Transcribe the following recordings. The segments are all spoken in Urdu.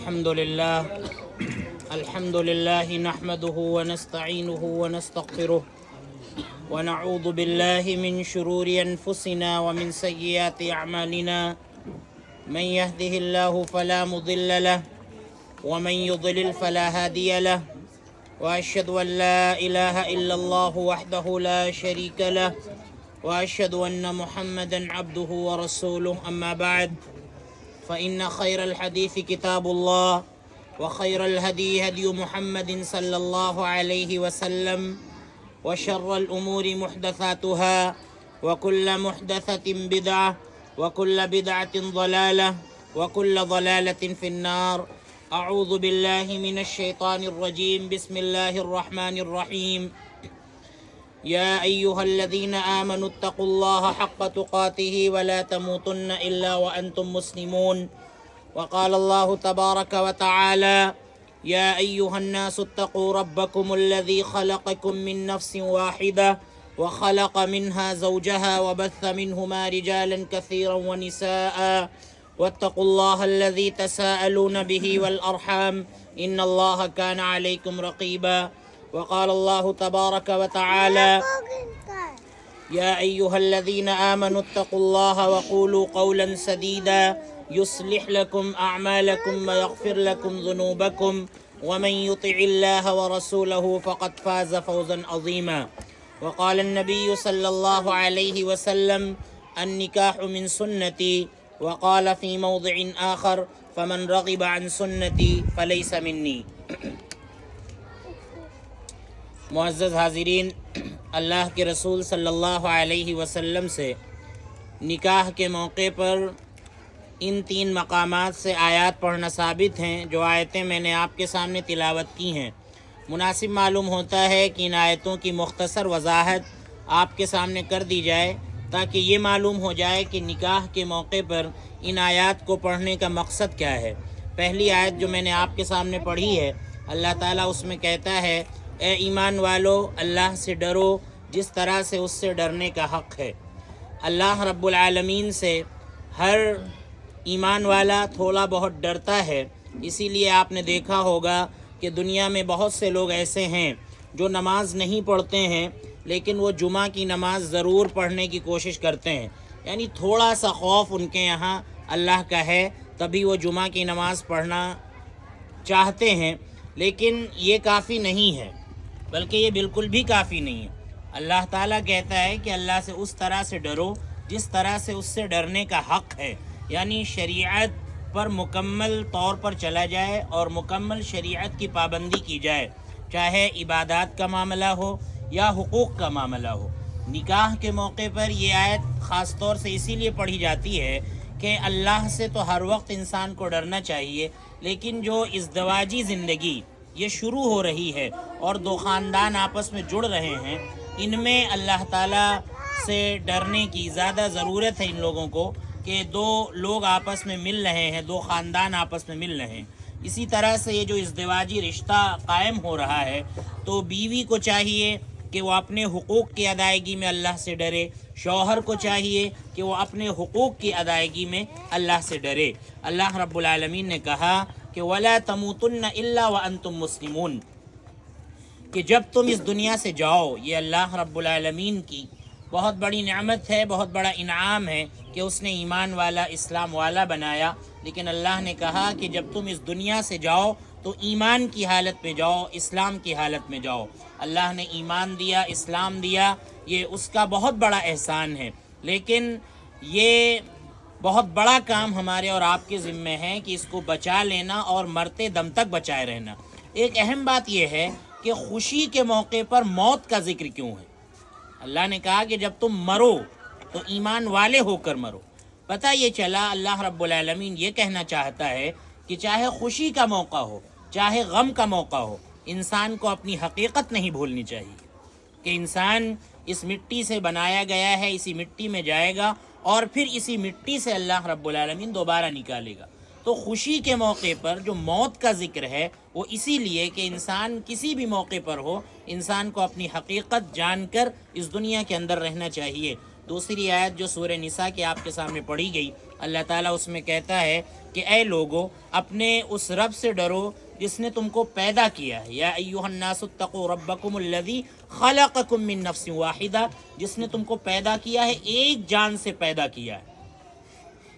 الحمد لله نحمده ونستعينه ونستغفره ونعوذ بالله من شرور أنفسنا ومن سيئات أعمالنا من يهده الله فلا مضل له ومن يضلل فلا هادي له وأشهد أن لا إله إلا الله وحده لا شريك له وأشهد أن محمدا عبده ورسوله أما بعد فإن خير الحديث كتاب الله وخير الهدي هدي محمد صلى الله عليه وسلم وشر الأمور محدثاتها وكل محدثة بدعة وكل بدعة ضلالة وكل ضلالة في النار. أعوذ بالله من الشيطان الرجيم. بسم الله الرحمن الرحيم. يا أيها الذين آمنوا اتقوا الله حق تقاته ولا تموتن إلا وأنتم مسلمون. وقال الله تبارك وتعالى يا أيها الناس اتقوا ربكم الذي خلقكم من نفس واحدة وخلق منها زوجها وبث منهما رجالا كثيرا ونساء واتقوا الله الذي تساءلون به والأرحام إن الله كان عليكم رقيبا. وقال الله تبارك وتعالى يا أيها الذين آمنوا اتقوا الله وقولوا قولا سديدا يصلح لكم أعمالكم ويغفر لكم ذنوبكم ومن يطع الله ورسوله فقد فاز فوزا عظيما. وقال النبي صلى الله عليه وسلم النكاح من سنتي وقال في موضع آخر فمن رغب عن سنتي فليس مني. معزز حاضرین، اللہ کے رسول صلی اللہ علیہ وسلم سے نکاح کے موقع پر ان 3 مقامات سے آیات پڑھنا ثابت ہیں. جو آیتیں میں نے آپ کے سامنے تلاوت کی ہیں، مناسب معلوم ہوتا ہے کہ ان آیتوں کی مختصر وضاحت آپ کے سامنے کر دی جائے تاکہ یہ معلوم ہو جائے کہ نکاح کے موقع پر ان آیات کو پڑھنے کا مقصد کیا ہے. پہلی آیت جو میں نے آپ کے سامنے پڑھی ہے، اللہ تعالیٰ اس میں کہتا ہے اے ایمان والو، اللہ سے ڈرو جس طرح سے اس سے ڈرنے کا حق ہے. اللہ رب العالمین سے ہر ایمان والا تھوڑا بہت ڈرتا ہے. اسی لیے آپ نے دیکھا ہوگا کہ دنیا میں بہت سے لوگ ایسے ہیں جو نماز نہیں پڑھتے ہیں لیکن وہ جمعہ کی نماز ضرور پڑھنے کی کوشش کرتے ہیں. یعنی تھوڑا سا خوف ان کے یہاں اللہ کا ہے تبھی وہ جمعہ کی نماز پڑھنا چاہتے ہیں. لیکن یہ کافی نہیں ہے، بلکہ یہ بالکل بھی کافی نہیں ہے. اللہ تعالیٰ کہتا ہے کہ اللہ سے اس طرح سے ڈرو جس طرح سے اس سے ڈرنے کا حق ہے. یعنی شریعت پر مکمل طور پر چلا جائے اور مکمل شریعت کی پابندی کی جائے، چاہے عبادات کا معاملہ ہو یا حقوق کا معاملہ ہو. نکاح کے موقع پر یہ آیت خاص طور سے اسی لیے پڑھی جاتی ہے کہ اللہ سے تو ہر وقت انسان کو ڈرنا چاہیے، لیکن جو ازدواجی زندگی یہ شروع ہو رہی ہے اور 2 خاندان آپس میں جڑ رہے ہیں، ان میں اللہ تعالیٰ سے ڈرنے کی زیادہ ضرورت ہے. ان لوگوں کو کہ 2 لوگ آپس میں مل رہے ہیں، 2 خاندان آپس میں مل رہے ہیں. اسی طرح سے یہ جو ازدواجی رشتہ قائم ہو رہا ہے تو بیوی کو چاہیے کہ وہ اپنے حقوق کی ادائیگی میں اللہ سے ڈرے، شوہر کو چاہیے کہ وہ اپنے حقوق کی ادائیگی میں اللہ سے ڈرے. اللہ رب العالمین نے کہا کہ وَلَا تَمُوتُنَّ إِلَّا وَأَنْتُمْ مُسْلِمُونَ، کہ جب تم اس دنیا سے جاؤ، یہ اللہ رب العالمین کی بہت بڑی نعمت ہے، بہت بڑا انعام ہے کہ اس نے ایمان والا، اسلام والا بنایا. لیکن اللہ نے کہا کہ جب تم اس دنیا سے جاؤ تو ایمان کی حالت میں جاؤ، اسلام کی حالت میں جاؤ. اللہ نے ایمان دیا، اسلام دیا، یہ اس کا بہت بڑا احسان ہے. لیکن یہ بہت بڑا کام ہمارے اور آپ کے ذمہ ہے کہ اس کو بچا لینا اور مرتے دم تک بچائے رہنا. ایک اہم بات یہ ہے کہ خوشی کے موقع پر موت کا ذکر کیوں ہے؟ اللہ نے کہا کہ جب تم مرو تو ایمان والے ہو کر مرو. پتہ یہ چلا اللہ رب العالمین یہ کہنا چاہتا ہے کہ چاہے خوشی کا موقع ہو، چاہے غم کا موقع ہو، انسان کو اپنی حقیقت نہیں بھولنی چاہیے کہ انسان اس مٹی سے بنایا گیا ہے، اسی مٹی میں جائے گا اور پھر اسی مٹی سے اللہ رب العالمین دوبارہ نکالے گا. تو خوشی کے موقع پر جو موت کا ذکر ہے وہ اسی لیے کہ انسان کسی بھی موقع پر ہو، انسان کو اپنی حقیقت جان کر اس دنیا کے اندر رہنا چاہیے. دوسری آیت جو سورہ نساء کی آپ کے سامنے پڑھی گئی، اللہ تعالیٰ اس میں کہتا ہے کہ اے لوگو اپنے اس رب سے ڈرو جس نے تم کو پیدا کیا ہے، یا ایھا الناس اتقوا ربکم الذی خلقکم من نفس واحدہ، جس نے تم کو پیدا کیا ہے ایک جان سے پیدا کیا ہے،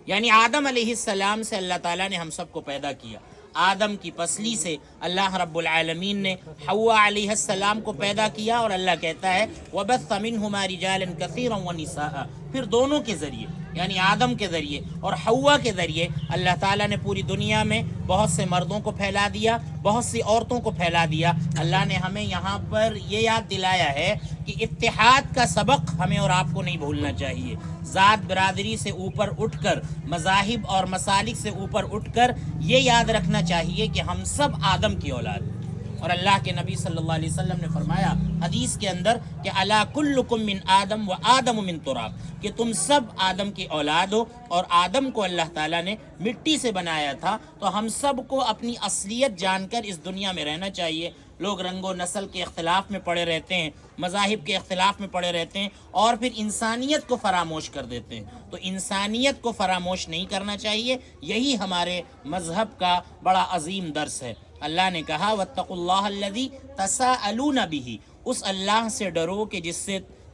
یعنی آدم علیہ السلام سے اللہ تعالیٰ نے ہم سب کو پیدا کیا۔ آدم کی پسلی سے اللہ رب العالمین نے حوا علیہ السلام کو پیدا کیا، اور اللہ کہتا ہے وَبَثَّ مِنْهُمَا رِجَالًا كَثِيرًا وَنِسَاءً، پھر دونوں کے ذریعے یعنی آدم کے ذریعے اور حوا کے ذریعے اللہ تعالیٰ نے پوری دنیا میں بہت سے مردوں کو پھیلا دیا، بہت سی عورتوں کو پھیلا دیا۔ اللہ نے ہمیں یہاں پر یہ یاد دلایا ہے کہ اتحاد کا سبق ہمیں اور آپ کو نہیں بھولنا چاہیے۔ ذات برادری سے اوپر اٹھ کر، مذاہب اور مسالک سے اوپر اٹھ کر یہ یاد رکھنا چاہیے کہ ہم سب آدم کی اولاد ہیں۔ اور اللہ کے نبی صلی اللہ علیہ وسلم نے فرمایا حدیث کے اندر کہ الا کلکم من آدم و آدم من تراب، کہ تم سب آدم کی اولاد ہو، اور آدم کو اللہ تعالیٰ نے مٹی سے بنایا تھا، تو ہم سب کو اپنی اصلیت جان کر اس دنیا میں رہنا چاہیے۔ لوگ رنگ و نسل کے اختلاف میں پڑے رہتے ہیں، مذاہب کے اختلاف میں پڑے رہتے ہیں، اور پھر انسانیت کو فراموش کر دیتے ہیں۔ تو انسانیت کو فراموش نہیں کرنا چاہیے، یہی ہمارے مذہب کا بڑا عظیم درس ہے۔ اللہ نے کہا واتقوا اللہ الذی تساءلون بہ، اس اللہ سے ڈرو کہ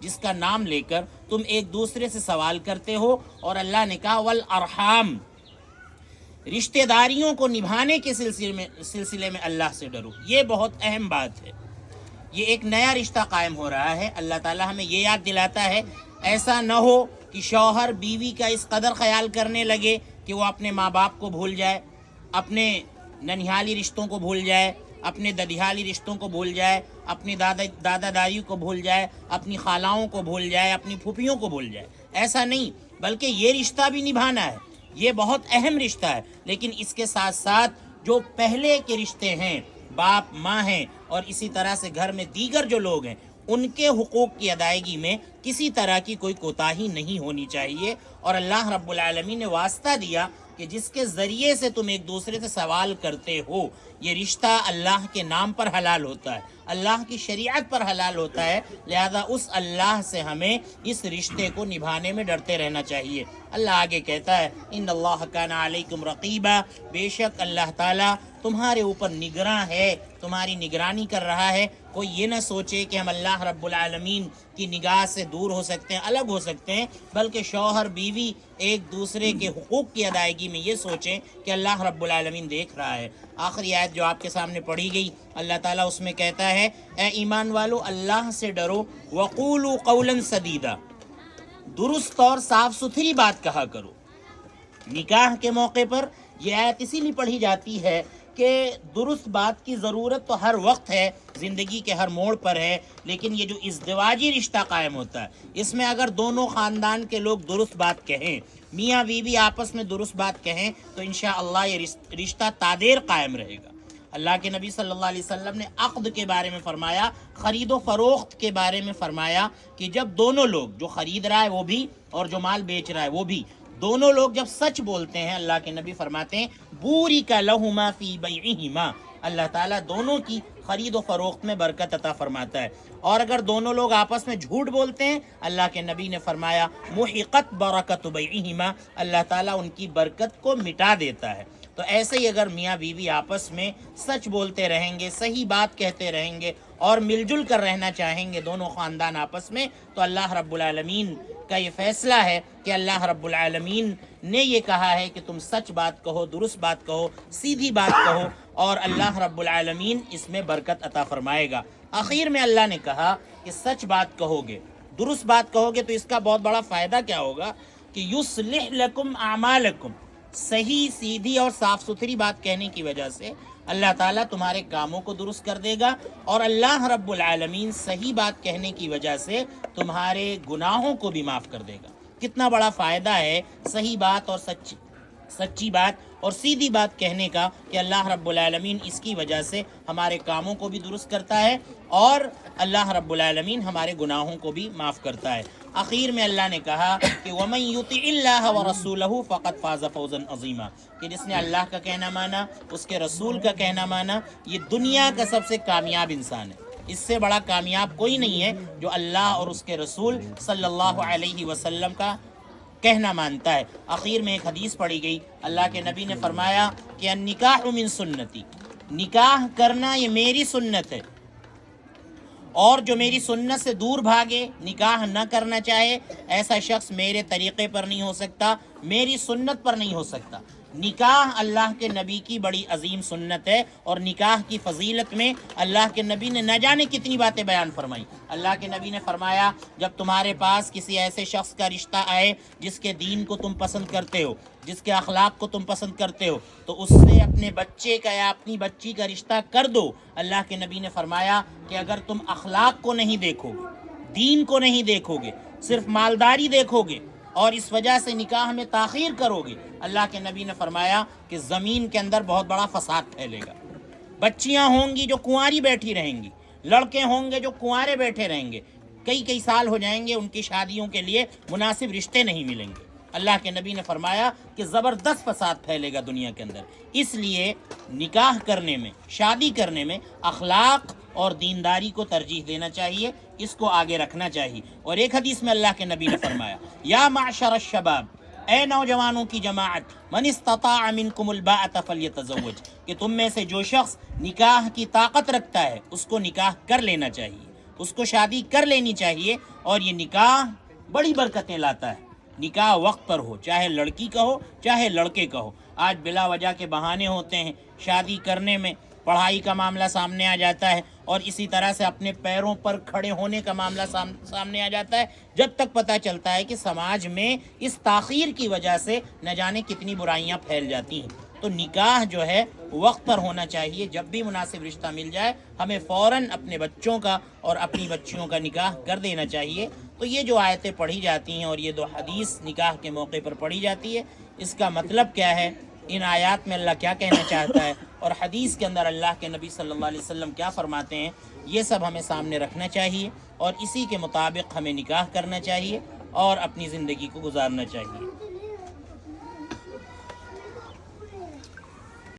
جس کا نام لے کر تم ایک دوسرے سے سوال کرتے ہو، اور اللہ نے کہا والارحام، رشتہ داریوں کو نبھانے کے سلسلے میں اللہ سے ڈرو۔ یہ بہت اہم بات ہے، یہ ایک نیا رشتہ قائم ہو رہا ہے۔ اللہ تعالیٰ ہمیں یہ یاد دلاتا ہے ایسا نہ ہو کہ شوہر بیوی کا اس قدر خیال کرنے لگے کہ وہ اپنے ماں باپ کو بھول جائے، اپنے ننھیالی رشتوں کو بھول جائے، اپنے ددیالی رشتوں کو بھول جائے، اپنی دادا دادی کو بھول جائے، اپنی خالاؤں کو بھول جائے، اپنی پھوپھیوں کو بھول جائے۔ ایسا نہیں، بلکہ یہ رشتہ بھی نبھانا ہے، یہ بہت اہم رشتہ ہے۔ لیکن اس کے ساتھ ساتھ جو پہلے کے رشتے ہیں، باپ ماں ہیں، اور اسی طرح سے گھر میں دیگر جو لوگ ہیں، ان کے حقوق کی ادائیگی میں کسی طرح کی کوئی کوتاہی نہیں ہونی چاہیے۔ اور اللہ رب العالمین نے واسطہ دیا کہ جس کے ذریعے سے تم ایک دوسرے سے سوال کرتے ہو، یہ رشتہ اللہ کے نام پر حلال ہوتا ہے، اللہ کی شریعت پر حلال ہوتا ہے، لہذا اس اللہ سے ہمیں اس رشتے کو نبھانے میں ڈرتے رہنا چاہیے۔ اللہ آگے کہتا ہے ان اللہ کان علیکم رقیبا، بے شک اللہ تعالیٰ تمہارے اوپر نگراں ہے، تمہاری نگرانی کر رہا ہے۔ کوئی یہ نہ سوچے کہ ہم اللہ رب العالمین کی نگاہ سے دور ہو سکتے ہیں، الگ ہو سکتے ہیں، بلکہ شوہر بیوی ایک دوسرے کے حقوق کی ادائیگی میں یہ سوچیں کہ اللہ رب العالمین دیکھ رہا ہے۔ آخری آیت جو آپ کے سامنے پڑھی گئی، اللہ تعالیٰ اس میں کہتا ہے اے ایمان والو اللہ سے ڈرو، وقولوا قولا سدیدا، درست اور صاف ستھری بات کہا کرو۔ نکاح کے موقع پر یہ آیت اسی لیے پڑھی جاتی ہے کہ درست بات کی ضرورت تو ہر وقت ہے، زندگی کے ہر موڑ پر ہے، لیکن یہ جو ازدواجی رشتہ قائم ہوتا ہے، اس میں اگر دونوں خاندان کے لوگ درست بات کہیں، میاں بیوی آپس میں درست بات کہیں، تو انشاءاللہ یہ رشتہ تادیر قائم رہے گا۔ اللہ کے نبی صلی اللہ علیہ وسلم نے عقد کے بارے میں فرمایا، خرید و فروخت کے بارے میں فرمایا کہ جب دونوں لوگ، جو خرید رہا ہے وہ بھی اور جو مال بیچ رہا ہے وہ بھی، دونوں لوگ جب سچ بولتے ہیں، اللہ کے نبی فرماتے ہیں بورک لہما فی بیعہما، اللہ تعالیٰ دونوں کی خرید و فروخت میں برکت عطا فرماتا ہے۔ اور اگر دونوں لوگ آپس میں جھوٹ بولتے ہیں، اللہ کے نبی نے فرمایا محقت برکت بیعہما، اللہ تعالیٰ ان کی برکت کو مٹا دیتا ہے۔ تو ایسے ہی اگر میاں بیوی آپس میں سچ بولتے رہیں گے، صحیح بات کہتے رہیں گے، اور مل جل کر رہنا چاہیں گے دونوں خاندان آپس میں، تو اللہ رب العالمین کا یہ فیصلہ ہے کہ اللہ رب العالمین نے یہ کہا ہے کہ تم سچ بات کہو، درست بات کہو، سیدھی بات کہو، اور اللہ رب العالمین اس میں برکت عطا فرمائے گا۔ آخر میں اللہ نے کہا کہ سچ بات کہو گے، درست بات کہو گے، تو اس کا بہت بڑا فائدہ کیا ہوگا کہ یصلح لکم اعمالکم، صحیح سیدھی اور صاف ستھری بات کہنے کی وجہ سے اللہ تعالیٰ تمہارے کاموں کو درست کر دے گا، اور اللہ رب العالمین صحیح بات کہنے کی وجہ سے تمہارے گناہوں کو بھی معاف کر دے گا۔ کتنا بڑا فائدہ ہے صحیح بات اور سچی بات اور سیدھی بات کہنے کا، کہ اللہ رب العالمین اس کی وجہ سے ہمارے کاموں کو بھی درست کرتا ہے، اور اللہ رب العالمین ہمارے گناہوں کو بھی معاف کرتا ہے۔ آخر میں اللہ نے کہا کہ وَمَن يُطِعِ اللَّهَ وَرَسُولَهُ فَقَدْ فَازَ فَوْزًا عَظِيمًا، کہ جس نے اللہ کا کہنا مانا، اس کے رسول کا کہنا مانا، یہ دنیا کا سب سے کامیاب انسان ہے۔ اس سے بڑا کامیاب کوئی نہیں ہے جو اللہ اور اس کے رسول صلی اللہ علیہ وسلم کا کہنا مانتا ہے۔ آخر میں ایک حدیث پڑھی گئی، اللہ کے نبی نے فرمایا کہ النکاح من سنتی، نکاح کرنا یہ میری سنت ہے، اور جو میری سنت سے دور بھاگے، نکاح نہ کرنا چاہے، ایسا شخص میرے طریقے پر نہیں ہو سکتا، میری سنت پر نہیں ہو سکتا۔ نکاح اللہ کے نبی کی بڑی عظیم سنت ہے، اور نکاح کی فضیلت میں اللہ کے نبی نے نہ جانے کتنی باتیں بیان فرمائی۔ اللہ کے نبی نے فرمایا جب تمہارے پاس کسی ایسے شخص کا رشتہ آئے جس کے دین کو تم پسند کرتے ہو، جس کے اخلاق کو تم پسند کرتے ہو، تو اس سے اپنے بچے کا یا اپنی بچی کا رشتہ کر دو۔ اللہ کے نبی نے فرمایا کہ اگر تم اخلاق کو نہیں دیکھو گے، دین کو نہیں دیکھو گے، صرف مالداری دیکھو گے اور اس وجہ سے نکاح میں تاخیر کرو گے، اللہ کے نبی نے فرمایا کہ زمین کے اندر بہت بڑا فساد پھیلے گا۔ بچیاں ہوں گی جو کنواری بیٹھی رہیں گی، لڑکے ہوں گے جو کنوارے بیٹھے رہیں گے، کئی سال ہو جائیں گے، ان کی شادیوں کے لیے مناسب رشتے نہیں ملیں گے۔ اللہ کے نبی نے فرمایا کہ زبردست فساد پھیلے گا دنیا کے اندر۔ اس لیے نکاح کرنے میں، شادی کرنے میں اخلاق اور دینداری کو ترجیح دینا چاہیے، اس کو آگے رکھنا چاہیے۔ اور ایک حدیث میں اللہ کے نبی نے فرمایا یا معشر الشباب، اے نوجوانوں کی جماعت، من استطاع منکم الباءۃ فلیتزوج، کہ تم میں سے جو شخص نکاح کی طاقت رکھتا ہے اس کو نکاح کر لینا چاہیے، اس کو شادی کر لینی چاہیے۔ اور یہ نکاح بڑی برکتیں لاتا ہے۔ نکاح وقت پر ہو، چاہے لڑکی کا ہو چاہے لڑکے کا ہو۔ آج بلا وجہ کے بہانے ہوتے ہیں شادی کرنے میں، پڑھائی کا معاملہ سامنے آ جاتا ہے، اور اسی طرح سے اپنے پیروں پر کھڑے ہونے کا معاملہ سامنے آ جاتا ہے، جب تک پتہ چلتا ہے کہ سماج میں اس تاخیر کی وجہ سے نہ جانے کتنی برائیاں پھیل جاتی ہیں۔ تو نکاح جو ہے وقت پر ہونا چاہیے۔ جب بھی مناسب رشتہ مل جائے ہمیں فوراً اپنے بچوں کا اور اپنی بچیوں کا نکاح کر دینا چاہیے۔ تو یہ جو آیتیں پڑھی جاتی ہیں اور یہ دو حدیث نکاح کے موقع پر پڑھی جاتی ہے، اس کا مطلب کیا ہے، ان آیات میں اللہ کیا کہنا چاہتا ہے، اور حدیث کے اندر اللہ کے نبی صلی اللہ علیہ وسلم کیا فرماتے ہیں، یہ سب ہمیں سامنے رکھنا چاہیے، اور اسی کے مطابق ہمیں نکاح کرنا چاہیے اور اپنی زندگی کو گزارنا چاہیے۔